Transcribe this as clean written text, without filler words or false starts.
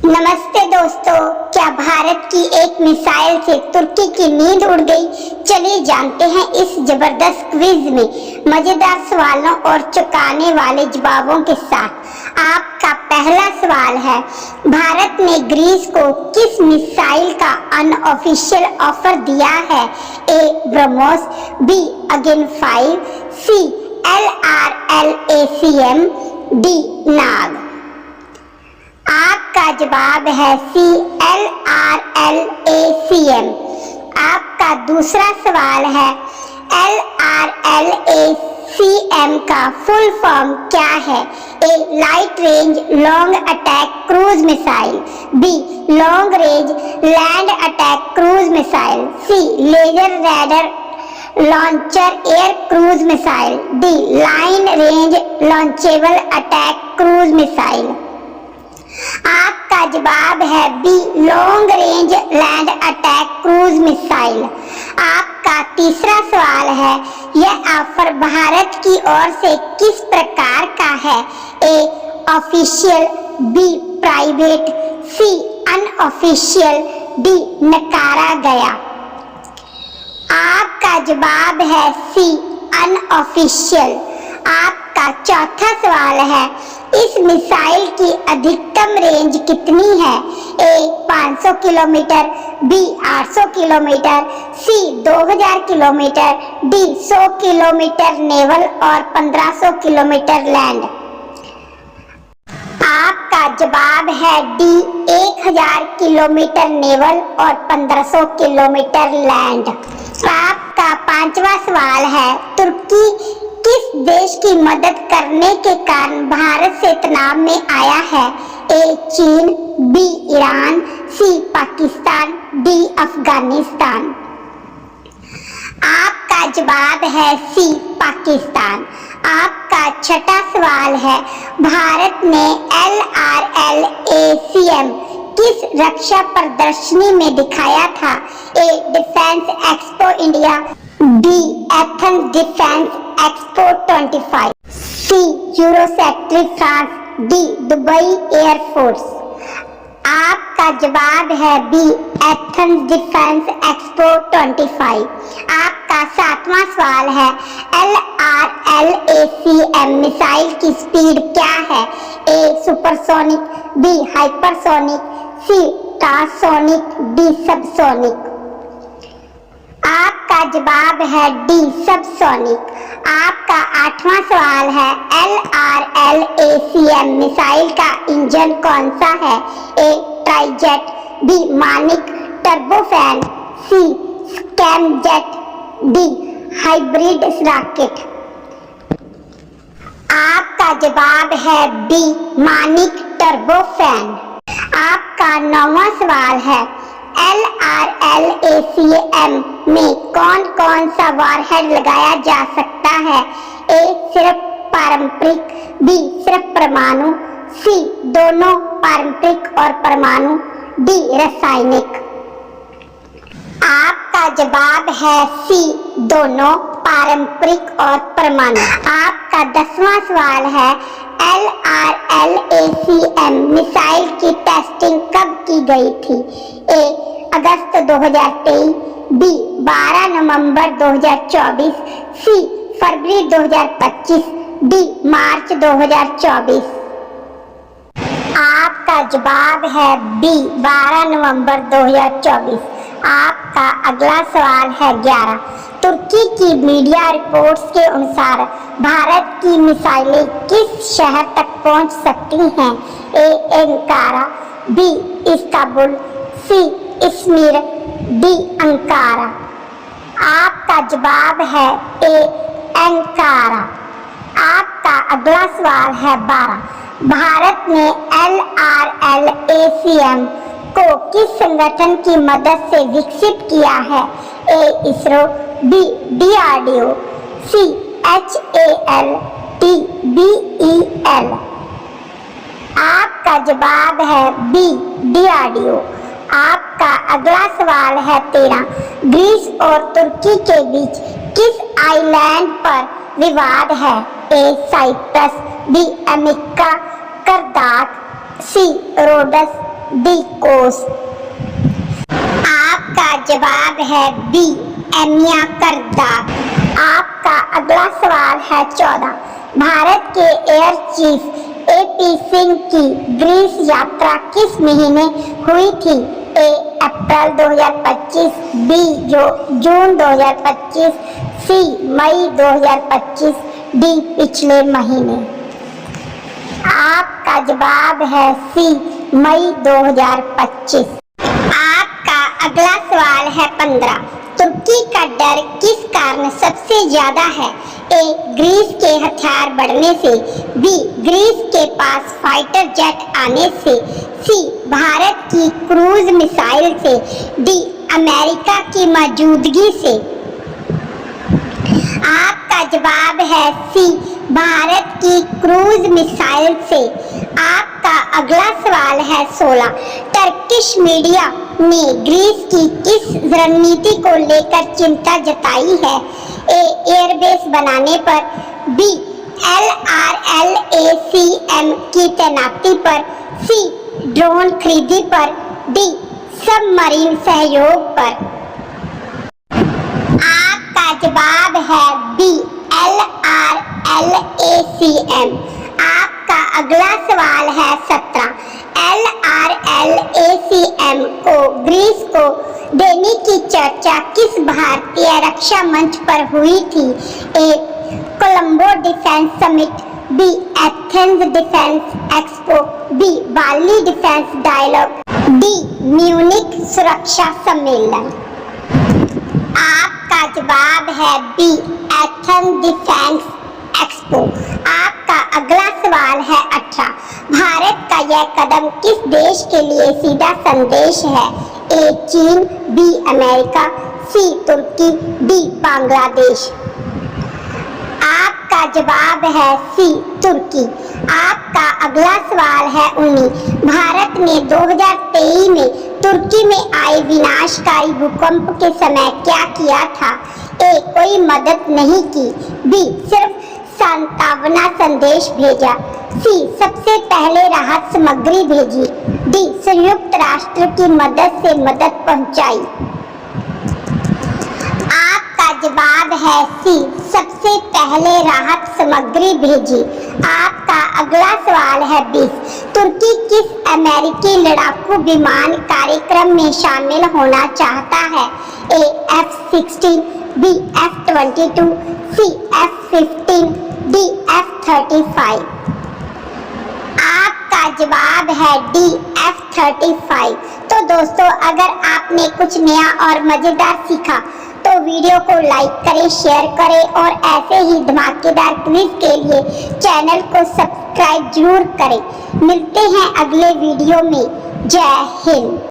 नमस्ते दोस्तों, क्या भारत की एक मिसाइल से तुर्की की नींद उड़ गई? चलिए जानते हैं इस जबरदस्त क्विज में मजेदार सवालों और चौंकाने वाले जवाबों के साथ। आपका पहला सवाल है, भारत ने ग्रीस को किस मिसाइल का अनऑफिशियल ऑफर दिया है? ए BrahMos, be again 5, C LRLACM, D नाग। आपका जवाब है सी LRLACM। आपका दूसरा सवाल है, LRLACM का फुल फॉर्म क्या है? A light range long attack cruise missile, B long range land attack cruise missile, C laser radar launcher air cruise missile, D line range launchable attack cruise missile. आपका जवाब है B long range land attack cruise missile. आपका तीसरा सवाल है, यह offer Bharat की ओर से किस प्रकार का है? ए ऑफिशियल, बी प्राइवेट, सी अनऑफिशियल, डी नकारा गया। आपका जवाब है सी अनऑफिशियल। आपका चौथा सवाल है, इस मिसाइल की अधिकतम रेंज कितनी है? ए 500 किलोमीटर, बी 800 किलोमीटर, सी 2000 किलोमीटर, डी 100 किलोमीटर नेवल और 1500 किलोमीटर लैंड। आपका जवाब है डी 1000 किलोमीटर नेवल और 1500 किलोमीटर लैंड। आपका पांचवा सवाल है, तुर्की किस देश की मदद करने के कारण भारत से तनाव में आया है? ए चीन, बी ईरान, सी पाकिस्तान, डी अफगानिस्तान। आपका जवाब है सी पाकिस्तान। आपका छठा सवाल है, भारत ने LRLACM किस रक्षा प्रदर्शनी में दिखाया था? A defence expo India, B Athens defence expo 25, C Eurosatory France, D Dubai air force. आपका जवाब है बी एथेंस डिफेंस एक्सपो 25। आपका सातवां सवाल है, LRLACM मिसाइल की स्पीड क्या है? ए सुपरसोनिक, बी हाइपरसोनिक, सी ट्रांसोनिक, डी सबसोनिक। आपका जवाब है डी सबसोनिक। आपका आठवां सवाल है, LRLACM मिसाइल का इंजन कौन सा है? ए ट्राइजेट, बी मानिक टर्बोफैन, सी स्कैमजेट, डी हाइब्रिड रॉकेट। आपका जवाब है बी मानिक टर्बोफैन। आपका नौवां सवाल है, LRLACM में कौन कौन सा वॉरहेड लगाया जा सकता है? ए सिर्फ पारंपरिक, बी सिर्फ परमाणु, सी दोनों पारंपरिक और परमाणु, डी रासायनिक। आपका जवाब है सी दोनों पारंपरिक और परमाणु। आपका 10वां सवाल है, LRLACM मिसाइल की टेस्टिंग कब की गई थी? ए अगस्त 2023, बी 12 नवंबर 2024, सी फरवरी 2025, डी मार्च 2024। आपका जवाब है बी 12 नवंबर 2024। आपका अगला सवाल है 11, तुर्की की मीडिया रिपोर्ट्स के अनुसार भारत की मिसाइलें किस शहर तक पहुंच सकती हैं? ए अंकारा, बी इस्तांबुल, सी इस्मीर, डी अंकारा। आपका जवाब है ए अंकारा। आपका अगला सवाल है 12, भारत ने LRLACM को किस संगठन की मदद से विकसित किया है? ए इसरो, बी DRDO, सी HAL, डी BEL। आपका जवाब है बी DRDO। आपका अगला सवाल है 13, ग्रीस और तुर्की के बीच किस आइलैंड पर विवाद है? ए साइप्रस, बी अमेरिका करदाक, सी रोडस, डी कोस। आपका जवाब है बी एमिया करदाग। आपका अगला सवाल है 14। भारत के एयर चीफ एपी सिंह की ग्रीस यात्रा किस महीने हुई थी? ए अप्रैल 2025, बी जून 2025, सी मई 2025, डी पिछले महीने। आपका जवाब है सी मई 2025। आपका अगला सवाल है 15। तुर्की का डर किस कारण सबसे ज्यादा है? ए ग्रीस के हथियार बढ़ने से, बी ग्रीस के पास फाइटर जेट आने से, सी भारत की क्रूज मिसाइल से, डी अमेरिका की मौजूदगी से। आपका जवाब है सी भारत की क्रूज मिसाइल से। आपका अगला सवाल है 16। टर्किश मीडिया ने ग्रीस की किस रणनीति को लेकर चिंता जताई है? ए एयरबेस बनाने पर, बी LRLACM की तैनाती पर, सी ड्रोन खरीदी पर, डी सबमरीन सहयोग पर। आपका जवाब है बी LRLACM। आपका अगला सवाल है 17। LRLACM को ग्रीस को देने की चर्चा किस भारतीय रक्षा मंच पर हुई थी? A Colombo defence summit, B Athens defence expo, B Bali defence dialogue, D Munich सुरक्षा सम्मेलन। आपका जवाब है बी एथेंस डिफेंस एक्सपो। आपका अगला सवाल है 18। भारत का यह कदम किस देश के लिए सीधा संदेश है? ए चीन, बी अमेरिका, सी तुर्की, डी बांग्लादेश। आपका जवाब है सी तुर्की। आपका अगला सवाल है 19। भारत ने 2023 में तुर्की में आए विनाशकारी भूकंप के समय क्या किया था? ए कोई मदद नहीं की, बी सिर्फ सांत्वना संदेश भेजा, सी सबसे पहले राहत सामग्री भेजी, डी संयुक्त राष्ट्र की मदद से मदद पहुंचाई। आपका जवाब है सी सबसे पहले राहत सामग्री भेजी। आपका अगला सवाल है 20। तुर्की किस अमेरिकी लड़ाकू विमान कार्यक्रम में शामिल होना चाहता है? ए F-16, बी F-22, सी F-15, डी F-35। आपका जवाब है डी F-35। तो दोस्तों, अगर आपने कुछ नया और मजेदार सीखा तो वीडियो को लाइक करें, शेयर करें और ऐसे ही धमाकेदार क्विज के लिए चैनल को सब्सक्राइब जरूर करें। मिलते हैं अगले वीडियो में। जय हिंद।